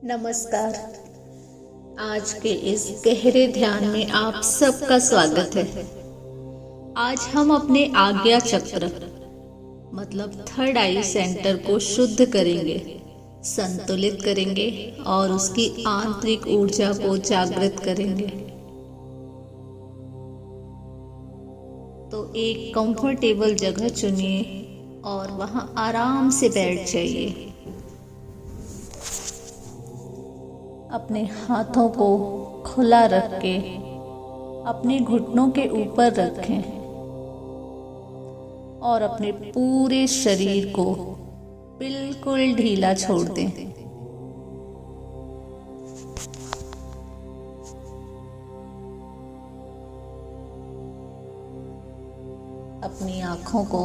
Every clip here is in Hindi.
नमस्कार। आज के इस गहरे ध्यान में आप सबका स्वागत है। आज हम अपने आज्ञा चक्र मतलब थर्ड आई सेंटर को शुद्ध करेंगे, संतुलित करेंगे और उसकी आंतरिक ऊर्जा को जागृत करेंगे। तो एक कंफर्टेबल जगह चुनिए और वहां आराम से बैठ जाइए। अपने हाथों को खुला रख के अपने घुटनों के ऊपर रखें और अपने पूरे शरीर को बिल्कुल ढीला छोड़ दें। अपनी आंखों को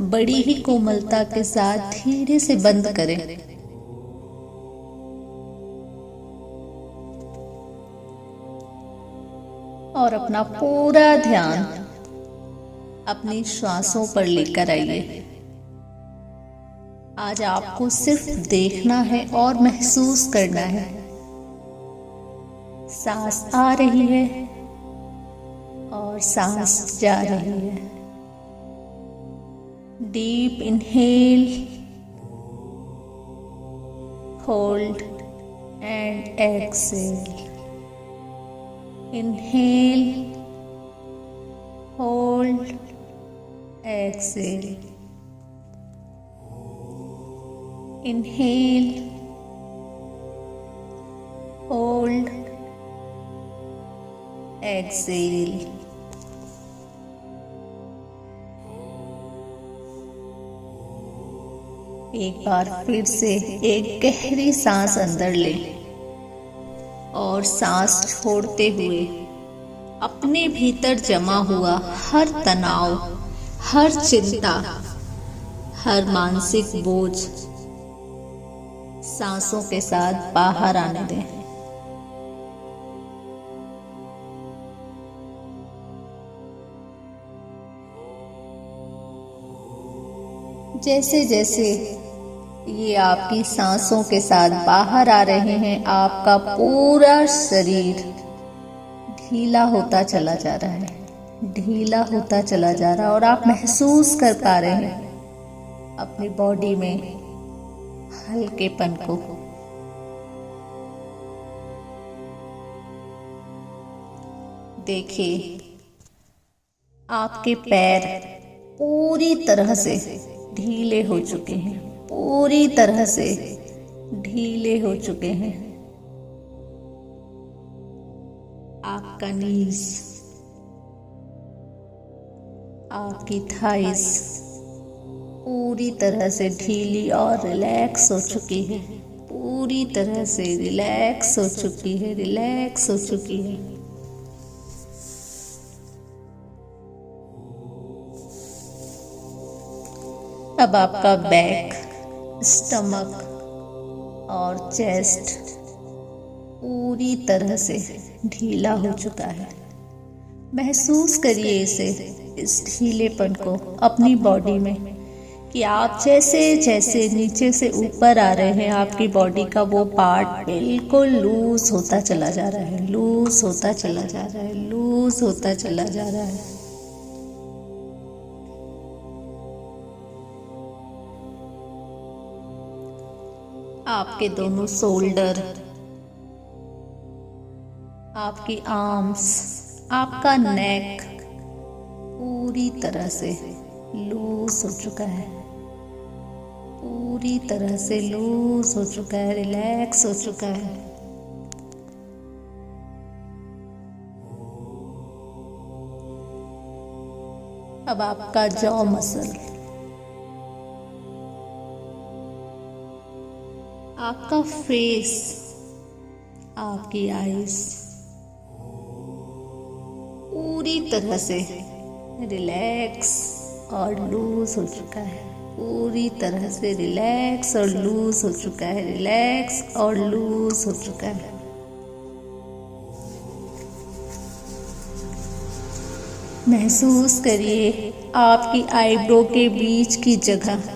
बड़ी ही कोमलता के साथ धीरे से बंद करें। और अपना पूरा ध्यान अपनी श्वासों पर लेकर आइए। आज आपको सिर्फ देखना है और महसूस करना है। सांस आ रही है और सांस जा रही है। Deep inhale, hold and exhale. Inhale, hold, exhale. Inhale, hold, exhale. एक बार फिर से एक गहरी सांस अंदर लें और सांस छोड़ते हुए अपने भीतर जमा हुआ हर तनाव, हर चिंता, हर मानसिक बोझ सांसों के साथ बाहर आने दें। जैसे जैसे ये आपकी सांसों के साथ बाहर आ रहे हैं, आपका पूरा शरीर ढीला होता चला जा रहा है, ढीला होता चला जा रहा है और आप महसूस कर पा रहे हैं अपनी बॉडी में हल्केपन को। देखिए, आपके पैर पूरी तरह से ढीले हो चुके हैं, पूरी तरह से ढीले हो चुके हैं। आपका नीज, आपकी थाइस पूरी तरह से ढीली और रिलैक्स हो चुकी है, पूरी तरह से रिलैक्स हो चुकी है, रिलैक्स हो चुकी है। अब आपका बैक, स्टमक और चेस्ट पूरी तरह से ढीला हो चुका है। महसूस करिए इस ढीलेपन को अपनी बॉडी में कि आप जैसे जैसे नीचे से ऊपर आ रहे हैं, आपकी बॉडी का वो पार्ट बिल्कुल लूज होता चला जा रहा है, लूज होता चला जा रहा है, लूज होता चला जा रहा है। आपके दोनों शोल्डर, आपकी आर्म्स, आपका नेक पूरी तरह से लूज हो चुका है, पूरी तरह से लूज हो चुका है, रिलैक्स हो चुका है। अब आपका जॉ मसल, आपका फेस, आपकी आईज पूरी तरह से रिलैक्स और लूज हो चुका है, पूरी तरह से रिलैक्स और लूज हो चुका है, रिलैक्स और लूज हो चुका है। महसूस करिए आपकी आईब्रो के बीच की जगह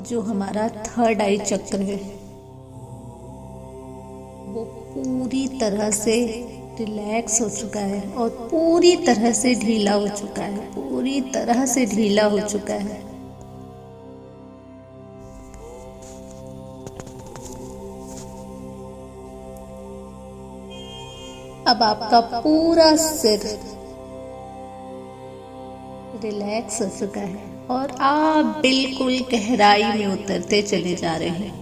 जो हमारा थर्ड आई चक्र है वो पूरी तरह से रिलैक्स हो चुका है और पूरी तरह से ढीला हो चुका है, पूरी तरह से ढीला हो चुका है। अब आपका पूरा सिर रिलैक्स हो चुका है और आप बिल्कुल गहराई में उतरते चले जा रहे हैं।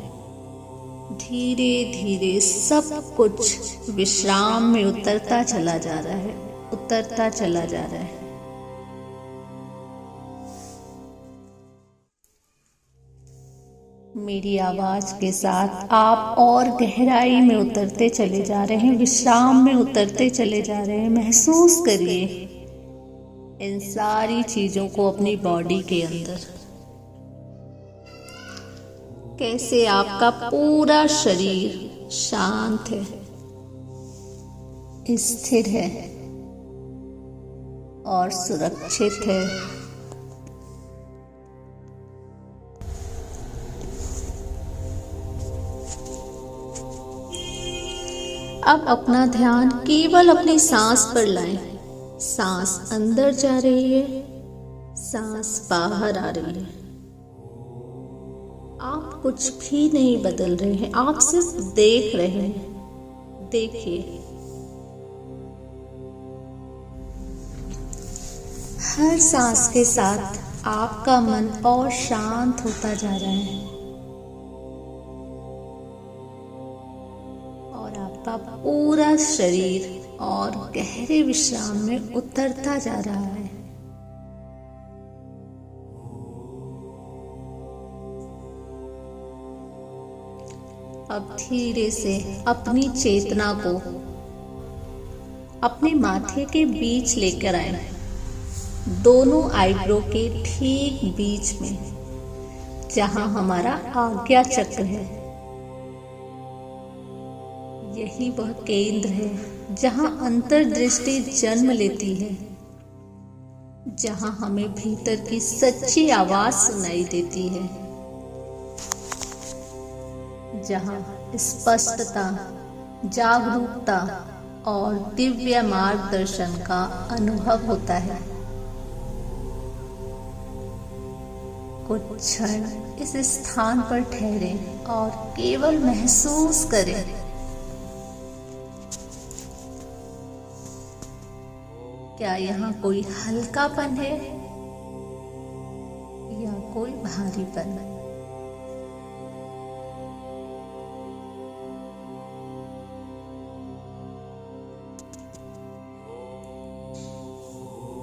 धीरे धीरे सब कुछ विश्राम में उतरता चला जा रहा है, उतरता चला जा रहा है। मेरी आवाज के साथ आप और गहराई में उतरते चले जा रहे हैं, विश्राम में उतरते चले जा रहे हैं। महसूस करिए इन सारी चीजों को अपनी बॉडी के अंदर, कैसे आपका पूरा शरीर शांत है, स्थिर है और सुरक्षित है। अब अपना ध्यान केवल अपनी सांस पर लाएं। सांस अंदर जा रही है, सांस बाहर आ रही है। आप कुछ भी नहीं बदल रहे हैं, आप सिर्फ देख रहे हैं। देखिए, हर सांस के साथ आपका मन और शांत होता जा रहा है और आपका पूरा शरीर और गहरे विश्राम में उतरता जा रहा है। अब धीरे से अपनी चेतना को अपने माथे के बीच लेकर आए, दोनों आईब्रो के ठीक बीच में, जहां हमारा आज्ञा चक्र है। यही वह केंद्र है जहां अंतर्दृष्टि जन्म लेती है, जहां हमें भीतर की सच्ची आवाज सुनाई देती है, जहां स्पष्टता, जागरूकता और दिव्य मार्गदर्शन का अनुभव होता है। कुछ क्षण इस स्थान पर ठहरें और केवल महसूस करें। क्या यहाँ कोई हल्कापन है या कोई भारीपन?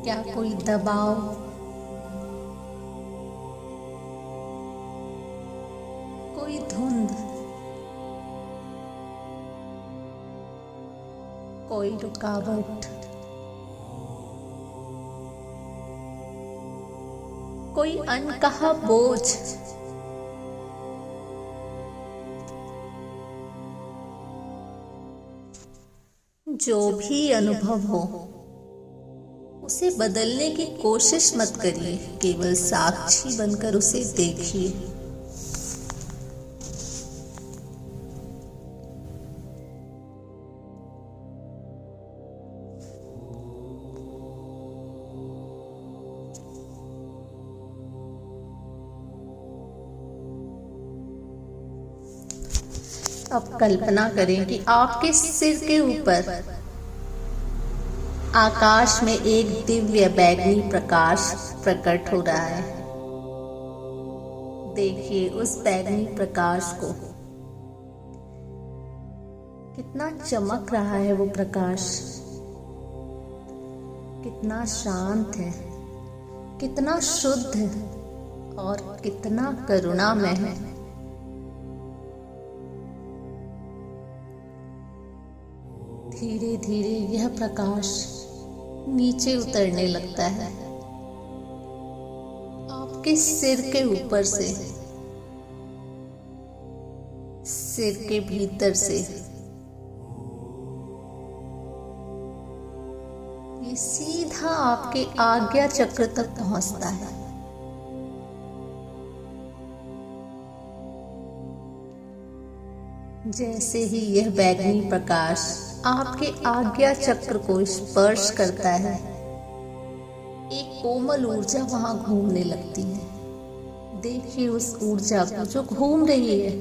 क्या कोई दबाव? कोई धुंध? कोई रुकावट? कोई अनकहा बोझ? जो भी अनुभव हो, उसे बदलने की कोशिश मत करिए, केवल साक्षी बनकर उसे देखिए। अब कल्पना करें कि आपके सिर के ऊपर आकाश में एक दिव्य बैगनी प्रकाश प्रकट हो रहा है। देखिए उस बैगनी प्रकाश को, कितना चमक रहा है वो प्रकाश, कितना शांत है, कितना शुद्ध है और कितना करुणामय है। धीरे धीरे यह प्रकाश नीचे उतरने लगता है, आपके सिर के ऊपर से, सिर के भीतर से। ये सीधा आपके आज्ञा चक्र तक पहुंचता है। जैसे ही यह बैगनी प्रकाश आपके आज्ञा चक्र को स्पर्श करता है, एक कोमल ऊर्जा वहां घूमने लगती है। देखिए उस ऊर्जा को जो घूम रही है।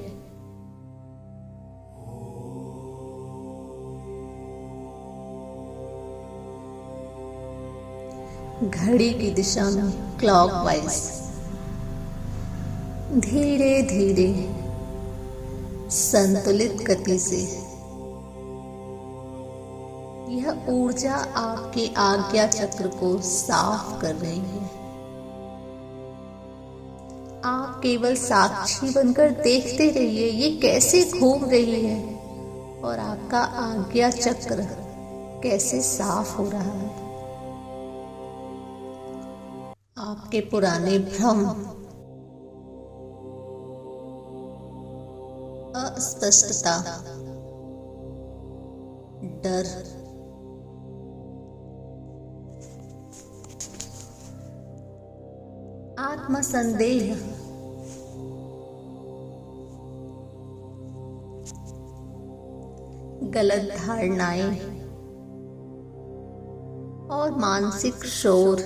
घड़ी की दिशा में क्लॉकवाइज धीरे धीरे संतुलित गति से यह ऊर्जा आपके आज्ञा चक्र को साफ कर रही है। आप केवल साक्षी बनकर देखते रहिए ये कैसे घूम रही है और आपका आज्ञा चक्र कैसे साफ हो रहा है। आपके पुराने भ्रम, अस्पष्टता, डर, आत्मसंदेह, गलत धारणाएं और मानसिक शोर,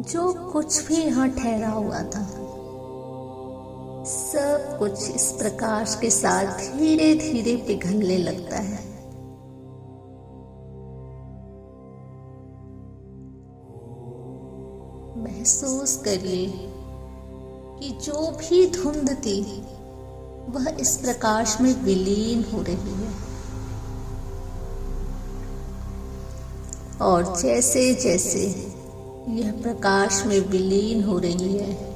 जो कुछ भी यहाँ ठहरा हुआ था, सब कुछ इस प्रकाश के साथ धीरे धीरे पिघलने लगता है। महसूस करिए कि जो भी धुंध थी वह इस प्रकाश में विलीन हो रही है, और जैसे जैसे यह प्रकाश में विलीन हो रही है,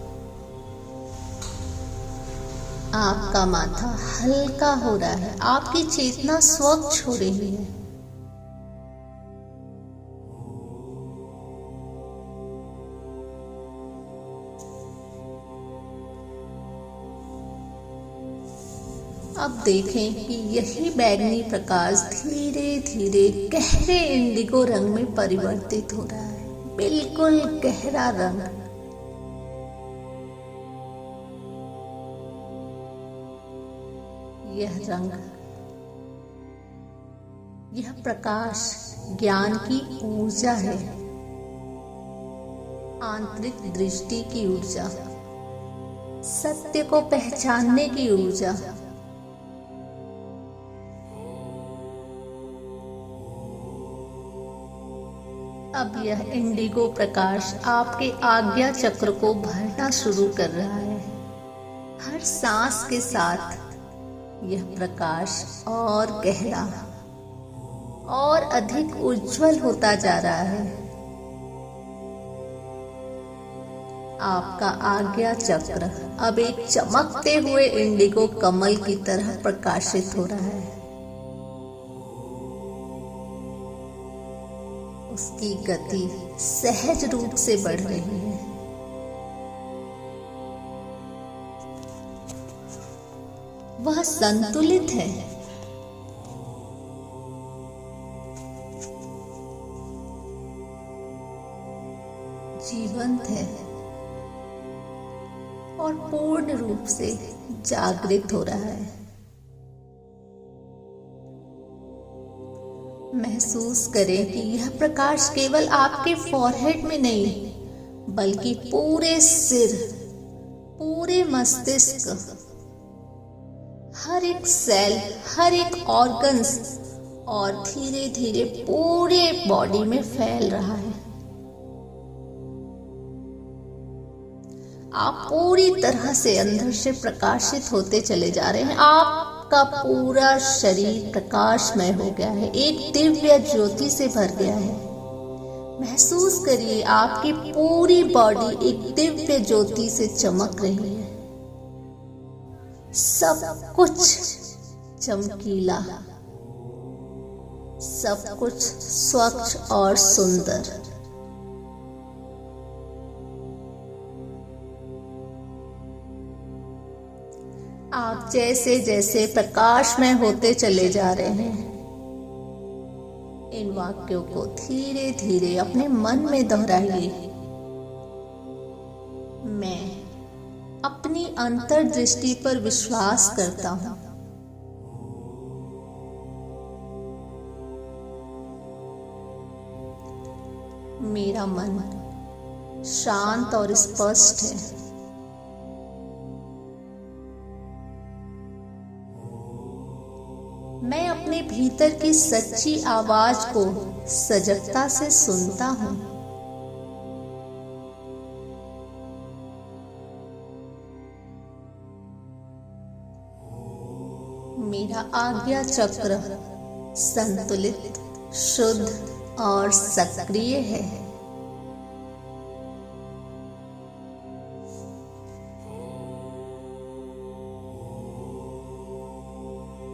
आपका माथा हल्का हो रहा है, आपकी चेतना स्वच्छ हो रही है। अब देखें कि यही बैगनी प्रकाश धीरे धीरे गहरे इंडिगो रंग में परिवर्तित हो रहा है, बिल्कुल गहरा रंग। यह रंग, यह प्रकाश ज्ञान की ऊर्जा है, आंतरिक दृष्टि की ऊर्जा, सत्य को पहचानने की ऊर्जा। अब यह इंडिगो प्रकाश आपके आज्ञा चक्र को भरना शुरू कर रहा है। हर सांस के साथ यह प्रकाश और गहरा और अधिक उज्जवल होता जा रहा है। आपका आज्ञा चक्र अब एक चमकते हुए इंडिगो कमल की तरह प्रकाशित हो रहा है। उसकी गति सहज रूप से बढ़ रही है। वह संतुलित है। जीवंत है और पूर्ण रूप से जागृत हो रहा है। महसूस करें कि यह प्रकाश केवल आपके फॉरहेड में नहीं, बल्कि पूरे सिर, पूरे मस्तिष्क, हर एक सेल, हर एक ऑर्गन्स और धीरे धीरे पूरे बॉडी में फैल रहा है। आप पूरी तरह से अंदर से प्रकाशित होते चले जा रहे हैं। आपका पूरा शरीर प्रकाशमय हो गया है, एक दिव्य ज्योति से भर गया है। महसूस करिए आपकी पूरी बॉडी एक दिव्य ज्योति से चमक रही है। सब कुछ चमकीला, सब कुछ स्वच्छ और सुंदर। आप जैसे जैसे प्रकाशमय होते चले जा रहे हैं, इन वाक्यों को धीरे धीरे अपने मन में दोहराइए। मैं अपनी अंतर्दृष्टि पर विश्वास करता हूँ। मेरा मन शांत और स्पष्ट है। मैं अपने भीतर की सच्ची आवाज को सजगता से सुनता हूँ। मेरा आज्ञा चक्र संतुलित, शुद्ध और सक्रिय है।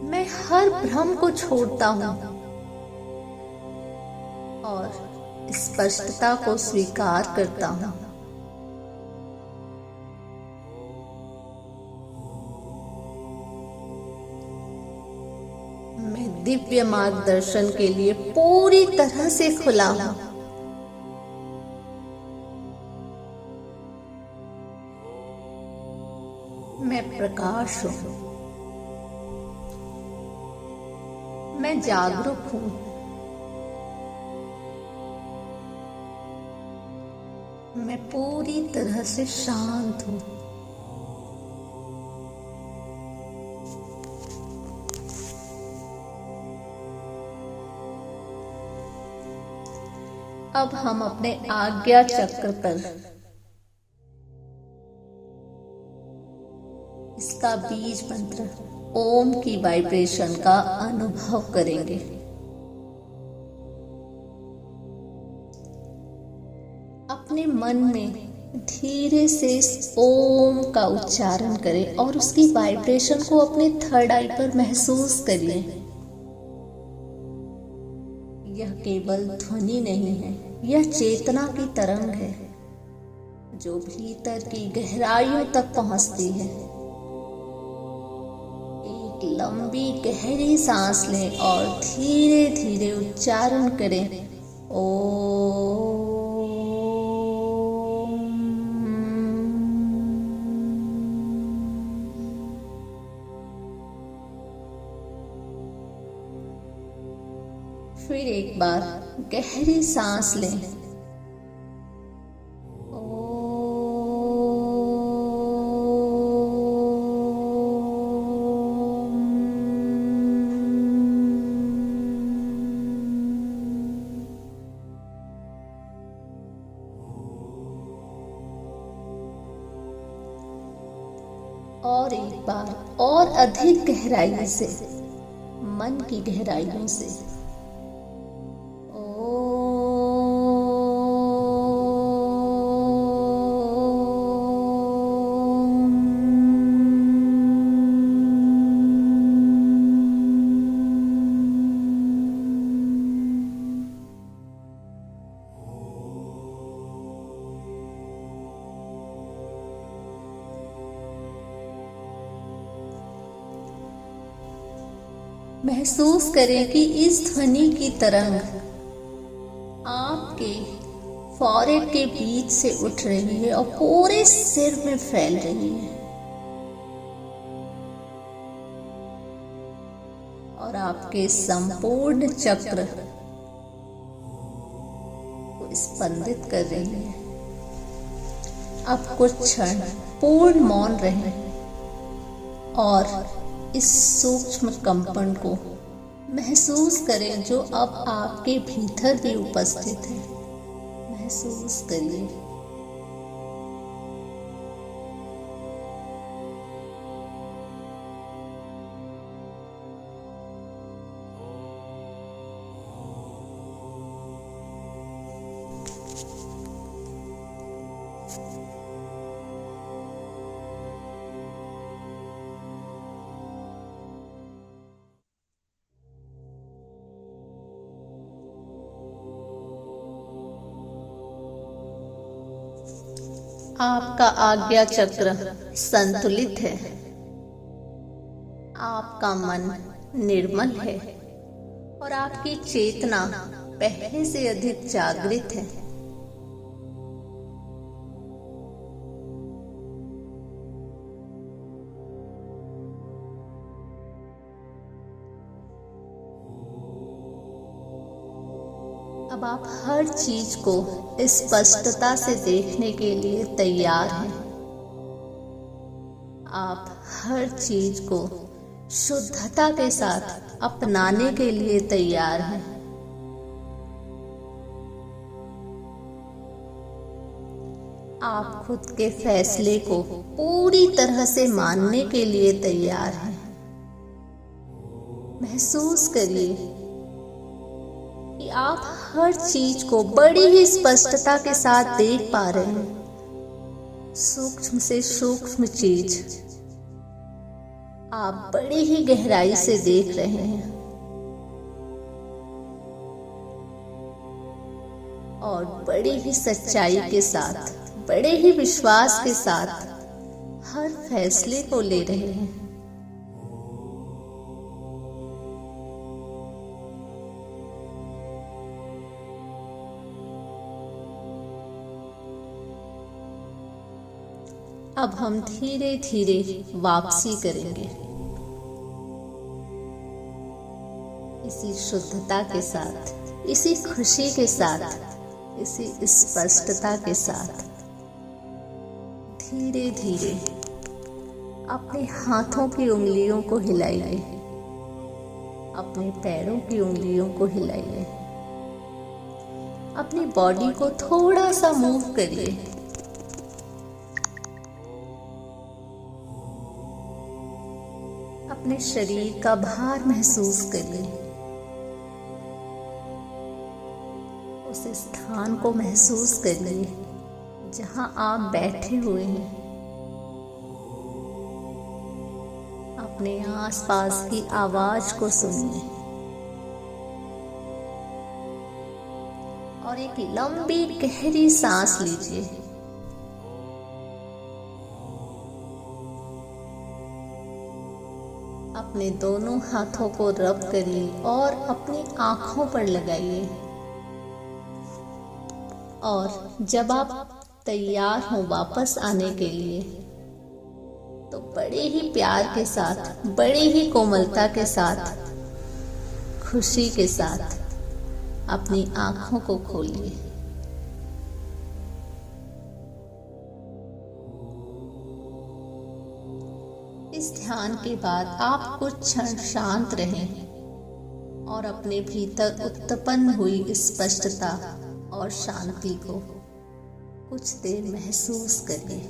मैं हर भ्रम को छोड़ता हूँ और स्पष्टता को स्वीकार करता हूँ। मैं दिव्य मार्गदर्शन के लिए पूरी तरह से खुला हूँ। मैं प्रकाश हूँ। मैं जागरूक हूँ। मैं पूरी तरह से शांत हूँ। अब हम अपने आज्ञा चक्र पर इसका बीज मंत्र ओम की वाइब्रेशन का अनुभव करेंगे। अपने मन में धीरे से इस ओम का उच्चारण करें और उसकी वाइब्रेशन को अपने थर्ड आई पर महसूस करिए। यह केवल ध्वनि नहीं है, यह चेतना की तरंग है जो भीतर की गहराइयों तक पहुंचती है। एक लंबी गहरी सांस लें और धीरे धीरे उच्चारण करें ओम। फिर एक बार गहरी सांस लें। और एक बार और अधिक गहराई से, मन की गहराइयों से महसूस करें कि इस ध्वनि की तरंग आपके फोrehead के बीच से उठ रही है और पूरे सिर में फैल रही है और आपके संपूर्ण चक्र को स्पंदित कर रही है। अब कुछ क्षण पूर्ण मौन रहें और इस सूक्ष्म कंपन को महसूस करें जो अब आपके भीतर भी उपस्थित है। महसूस करिए। आपका आज्ञा चक्र संतुलित है। आपका मन निर्मल है और आपकी चेतना पहले से अधिक जागृत है। अब आप हर चीज को स्पष्टता से देखने के लिए तैयार हैं। आप हर चीज को शुद्धता के साथ अपनाने के लिए तैयार हैं। आप खुद के फैसले को पूरी तरह से मानने के लिए तैयार हैं। महसूस करिए कि आप हर चीज को बड़ी ही स्पष्टता के साथ देख पा रहे हैं। सूक्ष्म से सूक्ष्म चीज आप बड़ी ही गहराई से देख रहे हैं और बड़ी ही सच्चाई के साथ, बड़े ही विश्वास के साथ हर फैसले को ले रहे हैं। अब हम धीरे धीरे वापसी करेंगे, इसी शुद्धता के साथ, इसी खुशी के साथ, इसी स्पष्टता के साथ। धीरे धीरे अपने हाथों की उंगलियों को हिलाइए, अपने पैरों की उंगलियों को हिलाइए, अपनी बॉडी को थोड़ा सा मूव करिए। अपने शरीर का भार महसूस करिए। उस स्थान को महसूस करिए जहां आप बैठे हुए हैं। अपने आसपास की आवाज को सुनिए और एक लंबी गहरी सांस लीजिए। अपने दोनों हाथों को रब करिए और अपनी आंखों पर लगाइए। और जब आप तैयार हो वापस आने के लिए, तो बड़े ही प्यार के साथ, बड़े ही कोमलता के साथ, खुशी के साथ अपनी आंखों को खोलिए। इस ध्यान के बाद आप कुछ क्षण शांत रहें और अपने भीतर उत्पन्न हुई स्पष्टता और शांति को कुछ देर महसूस करिए।